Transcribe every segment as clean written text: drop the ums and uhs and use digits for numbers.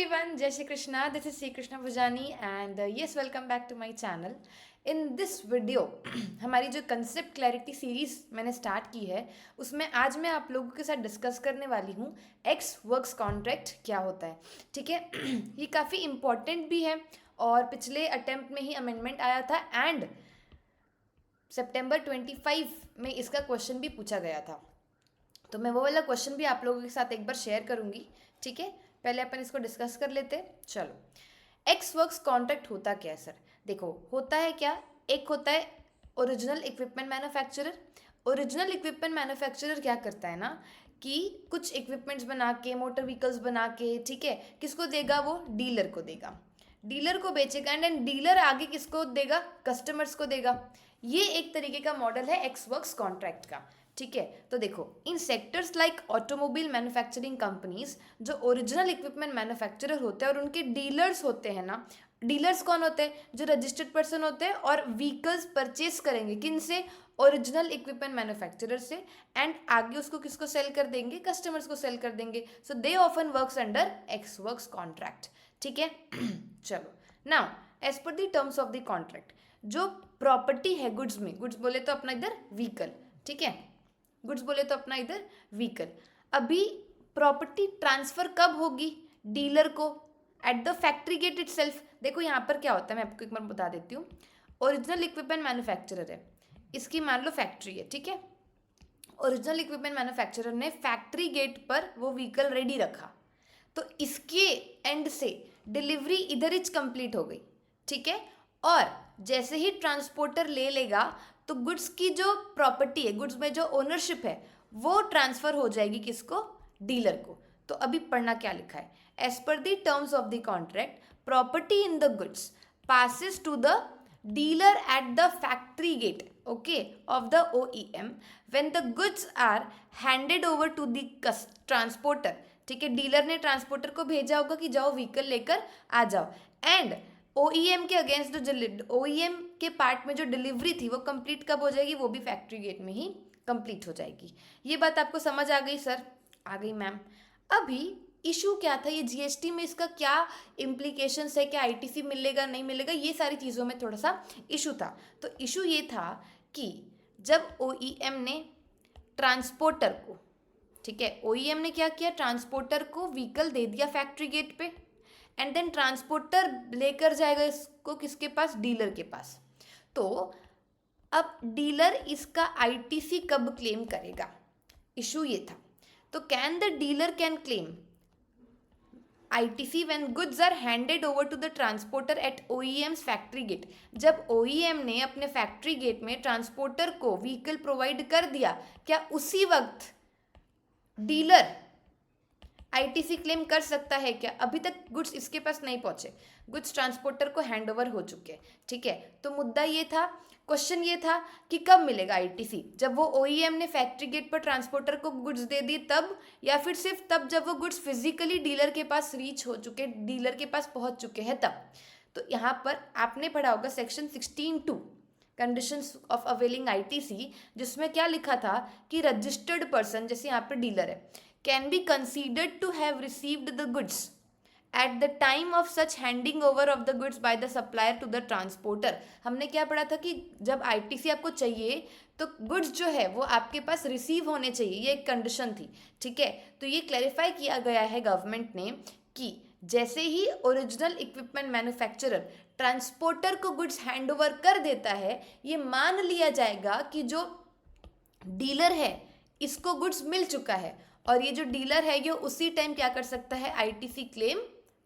everyone, Jai Shri Krishna. This is Sri Krishna Bhujani and yes, welcome back to my channel. In this video, हमारी जो concept clarity series मैंने start की है उसमें आज मैं आप लोगों के साथ डिस्कस करने वाली हूँ एक्स वर्क्स कॉन्ट्रैक्ट क्या होता है. ठीक है. ये काफ़ी इम्पॉर्टेंट भी है और पिछले अटेम्प्ट में ही अमेंडमेंट आया था एंड सितंबर 25 में इसका क्वेश्चन भी पूछा गया था. तो मैं वो वाला क्वेश्चन भी आप लोगों के साथ एक बार शेयर करूँगी. ठीक है, पहले अपन इसको डिस्कस कर लेते हैं. चलो, एक्स वर्क्स कॉन्ट्रैक्ट होता क्या है सर? देखो, होता है क्या, एक होता है original equipment manufacturer. Original equipment manufacturer क्या करता है ना कि कुछ इक्विपमेंट्स बना के, मोटर व्हीकल्स बना के, ठीक है, किसको देगा? वो डीलर को देगा. डीलर को बेचेगा एंड डीलर आगे किसको देगा? कस्टमर्स को देगा. ये एक तरीके का मॉडल है एक्स वर्क्स कॉन्ट्रैक्ट का. ठीक है, तो देखो, इन sectors like automobile manufacturing companies, जो ओरिजिनल इक्विपमेंट मैन्युफैक्चरर होते हैं और उनके डीलर्स होते हैं ना. डीलर्स कौन होते हैं? जो रजिस्टर्ड पर्सन होते हैं और व्हीकल्स परचेज करेंगे किन से? ओरिजिनल इक्विपमेंट मैन्युफैक्चरर से. एंड आगे उसको किसको सेल कर देंगे? कस्टमर्स को सेल कर देंगे. So they often works under ex works contract. ठीक है. चलो, now as per the terms of the contract, जो प्रॉपर्टी है गुड्स में, गुड्स बोले तो अपना इधर व्हीकल, ठीक है, गुड्स बोले तो अपना इधर व्हीकल. अभी प्रॉपर्टी ट्रांसफर कब होगी? डीलर को at the factory gate itself. देखो यहाँ पर क्या होता है, मैं आपको एक बार बता देती हूँ. ओरिजिनल इक्विपमेंट मैन्युफैक्चरर है, इसकी मान लो फैक्ट्री है, ठीक है. ओरिजिनल इक्विपमेंट मैन्युफैक्चरर ने फैक्ट्री गेट पर वो व्हीकल रेडी रखा, तो इसके एंड से डिलीवरी इधर ही कंप्लीट हो गई. ठीक है, और जैसे ही ट्रांसपोर्टर ले लेगा तो गुड्स की जो प्रॉपर्टी है, गुड्स में जो ओनरशिप है, वो ट्रांसफर हो जाएगी किसको? डीलर को. तो अभी पढ़ना क्या लिखा है. As per the terms of the contract, property in the goods passes to the dealer at the factory gate, okay, of the OEM when the goods are handed over to the transporter. ठीक है, dealer ने transporter को भेजा होगा कि जाओ vehicle लेकर आ जाओ. एंड OEM के अगेंस्ट जो OEM के पार्ट में जो डिलीवरी थी वो कंप्लीट कब हो जाएगी? वो भी फैक्ट्री गेट में ही कंप्लीट हो जाएगी. ये बात आपको समझ आ गई सर? आ गई मैम. अभी इशू क्या था, ये जीएसटी में इसका क्या इम्प्लीकेशंस है, क्या आईटीसी मिलेगा नहीं मिलेगा, ये सारी चीज़ों में थोड़ा सा इशू था. तो इशू ये था कि जब OEM ने ट्रांसपोर्टर को, ठीक है, OEM ने क्या किया, ट्रांसपोर्टर को व्हीकल दे दिया फैक्ट्री गेट पे एंड देन ट्रांसपोर्टर लेकर जाएगा इसको किसके पास? डीलर के पास. तो अब डीलर इसका आईटीसी कब क्लेम करेगा? इशू ये था. तो can the dealer can claim ITC when goods are handed over to the transporter at OEM's factory gate. जब OEM ने अपने फैक्ट्री गेट में ट्रांसपोर्टर को व्हीकल प्रोवाइड कर दिया, क्या उसी वक्त डीलर ITC क्लेम कर सकता है क्या? अभी तक गुड्स इसके पास नहीं पहुंचे, गुड्स ट्रांसपोर्टर को हैंड ओवर हो चुके. ठीक है, तो मुद्दा ये था, क्वेश्चन ये था कि कब मिलेगा ITC? जब वो OEM ने फैक्ट्री गेट पर ट्रांसपोर्टर को गुड्स दे दी तब, या फिर सिर्फ तब जब वो गुड्स फिजिकली डीलर के पास रीच हो चुके, डीलर के पास पहुंच चुके हैं तब. तो यहाँ पर आपने पढ़ा होगा section 16(2) conditions of availing ITC, जिसमें क्या लिखा था कि रजिस्टर्ड पर्सन, जैसे यहाँ पर डीलर है, can be considered to have received the goods at the time of such handing over of the goods by the supplier to the transporter. हमने क्या पढ़ा था कि जब ITC आपको चाहिए तो गुड्स जो है वो आपके पास रिसीव होने चाहिए, ये एक कंडीशन थी. ठीक है, तो ये क्लैरिफाई किया गया है गवर्नमेंट ने कि जैसे ही ओरिजिनल इक्विपमेंट मैन्युफैक्चरर ट्रांसपोर्टर को गुड्स हैंड ओवर कर देता है, ये मान लिया जाएगा कि जो डीलर है इसको गुड्स मिल चुका है और ये जो डीलर है ये उसी टाइम क्या कर सकता है? ITC क्लेम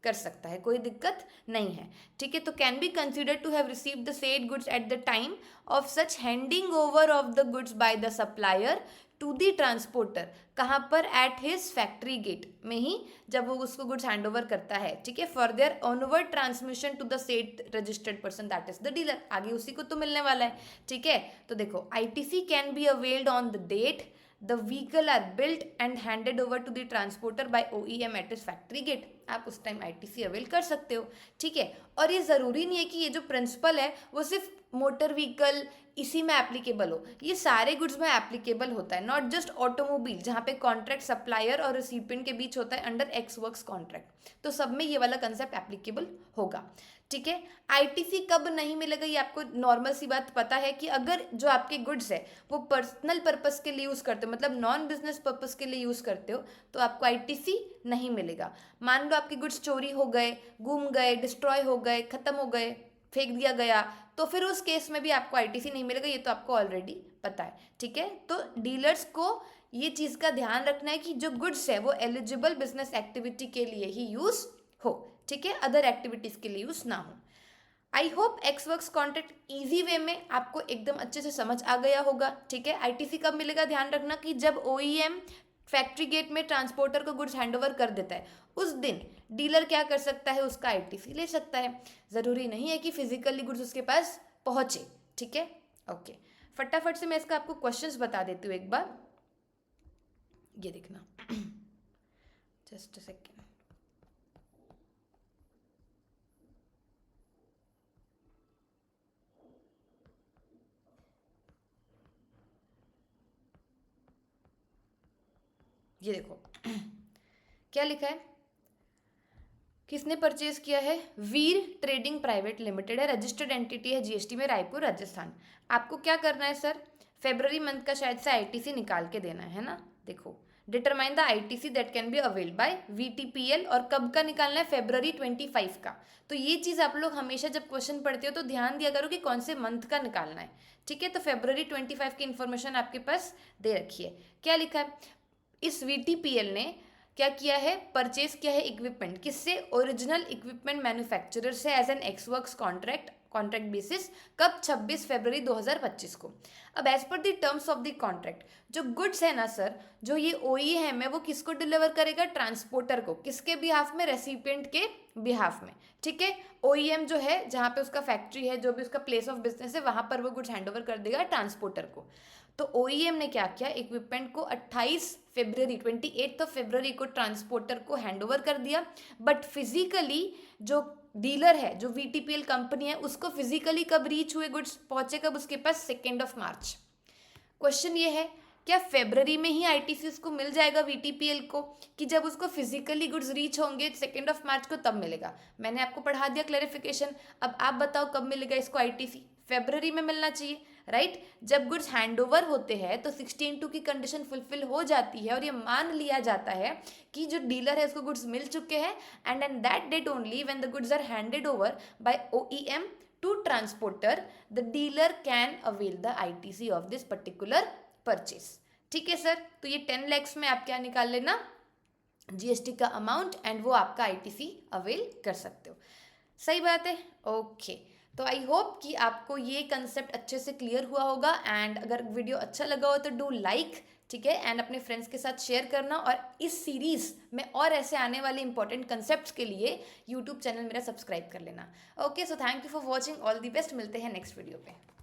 कर सकता है, कोई दिक्कत नहीं है. ठीक है, तो can be considered to have received the said goods at the time of such handing over of the goods by the supplier to the transporter. कहाँ पर? एट हिज फैक्ट्री गेट में ही, जब वो उसको गुड्स हैंड ओवर करता है. ठीक है, for their onward transmission to the said registered person that is the dealer. आगे उसी को तो मिलने वाला है. ठीक है, तो देखो, ITC can be availed on the date the vehicle are built and handed over to the transporter by OEM at his factory gate. आप उस टाइम ITC अवेल कर सकते हो. ठीक है, और ये ज़रूरी नहीं है कि ये जो प्रिंसिपल है वो सिर्फ मोटर व्हीकल, इसी में एप्लीकेबल हो, ये सारे गुड्स में एप्लीकेबल होता है, नॉट जस्ट ऑटोमोबाइल जहाँ पे कॉन्ट्रैक्ट सप्लायर और रिसिपिएंट के बीच होता है अंडर एक्स वर्क्स कॉन्ट्रैक्ट, तो सब में ये वाला कंसेप्ट एप्लीकेबल होगा। ठीक है, आईटीसी कब नहीं मिलेगा ये आपको नॉर्मल सी बात पता है कि अगर जो आपके गुड्स है वो पर्सनल पर्पस के लिए यूज़ करते हो, मतलब नॉन बिजनेस पर्पस के लिए यूज़ करते हो, तो आपको आईटीसी नहीं मिलेगा। मान लो आपके गुड्स चोरी हो गए, गुम गए, डिस्ट्रॉय हो गए, ख़त्म हो गए, फेंक दिया गया, तो फिर उस केस में भी आपको आईटीसी नहीं मिलेगा, ये तो आपको ऑलरेडी पता है। ठीक है, तो डीलर्स को ये चीज़ का ध्यान रखना है कि जो गुड्स है वो एलिजिबल बिजनेस एक्टिविटी के लिए ही यूज़ हो। ठीक है, अदर एक्टिविटीज़ के लिए यूज़ ना हो। I hope x works contract easy way में आपको एकदम अच्छे से समझ आ गया होगा। ठीक है, आईटीसी कब मिलेगा, ध्यान रखना कि जब ओईएम फैक्ट्री गेट में ट्रांसपोर्टर को गुड्स हैंडओवर कर देता है, उस दिन डीलर क्या कर सकता है, उसका आईटीसी ले सकता है। ज़रूरी नहीं है कि फिजिकली गुड्स उसके पास पहुँचे। ठीक है, ओके, फटाफट से मैं इसका आपको क्वेश्चंस बता देती हूँ एक बार, ये देखना। Just a second. ये देखो क्या लिखा है, किसने परचेज किया है, वीर ट्रेडिंग प्राइवेट लिमिटेड है, रजिस्टर्ड एंटिटी है जीएसटी में, रायपुर राजस्थान। आपको क्या करना है सर, फेब्रवरी मंथ का शायद से आईटीसी निकाल के देना है ना। देखो, determine the ITC that can be availed by VTPL, और कब का निकालना है, फेब्रवरी 25 का। तो ये चीज़ आप लोग हमेशा जब क्वेश्चन पढ़ते हो तो ध्यान दिया करो कि कौन से मंथ का निकालना है। ठीक है, तो फेब्रवरी 25 की इन्फॉर्मेशन आपके पास दे रखी है। क्या लिखा है, इस वीटीपीएल ने क्या किया है, परचेज किया है इक्विपमेंट, किससे, ओरिजिनल इक्विपमेंट मैन्युफैक्चरर से as an ex works contract basis, कब, 26 फरवरी 2025 को। अब as per the terms of the contract, जो गुड्स है ना सर, जो ये ओईएम है वो किसको डिलीवर करेगा, ट्रांसपोर्टर को, किसके बिहाफ में, रेसिपिएंट के बिहाफ में। ठीक है, ओईएम जो है जहाँ पे उसका फैक्ट्री है, जो भी उसका प्लेस ऑफ बिजनेस है, वहाँ पर वो गुड्स हैंडओवर कर देगा ट्रांसपोर्टर को। तो ओईएम ने क्या किया, इक्विपमेंट को 28 फरवरी को ट्रांसपोर्टर को हैंडओवर कर दिया, बट फिजिकली जो डीलर है, जो वीटीपीएल कंपनी है, उसको फिजिकली कब रीच हुए गुड्स, पहुंचे कब उसके पास, 2 मार्च। क्वेश्चन ये है, क्या फेब्रवरी में ही आईटीसी उसको मिल जाएगा वीटीपीएल को, कि जब उसको फिजिकली गुड्स रीच होंगे 2 मार्च को तब मिलेगा। मैंने आपको पढ़ा दिया क्लैरिफिकेशन, अब आप बताओ कब मिलेगा इसको आईटीसी, फेब्रवरी में मिलना चाहिए, राइट। जब गुड्स हैंडओवर होते हैं तो 16(2) की कंडीशन फुलफिल हो जाती है और ये मान लिया जाता है कि जो डीलर है उसको गुड्स मिल चुके हैं, and on that date only when the goods are handed over by OEM to transporter, the dealer can avail the ITC of this particular purchase. ठीक है सर, तो ये 10 lakhs में आप क्या निकाल लेना, जीएसटी का अमाउंट, एंड वो आपका आईटीसी अवेल कर सकते हो। सही बात है, ओके। तो आई होप कि आपको ये कंसेप्ट अच्छे से क्लियर हुआ होगा, एंड अगर वीडियो अच्छा लगा हो तो डू लाइक, ठीक है, एंड अपने फ्रेंड्स के साथ शेयर करना, और इस सीरीज़ में और ऐसे आने वाले इंपॉर्टेंट कंसेप्ट्स के लिए यूट्यूब चैनल मेरा सब्सक्राइब कर लेना। Okay, so thank you for watching, all the best, मिलते हैं नेक्स्ट वीडियो पे।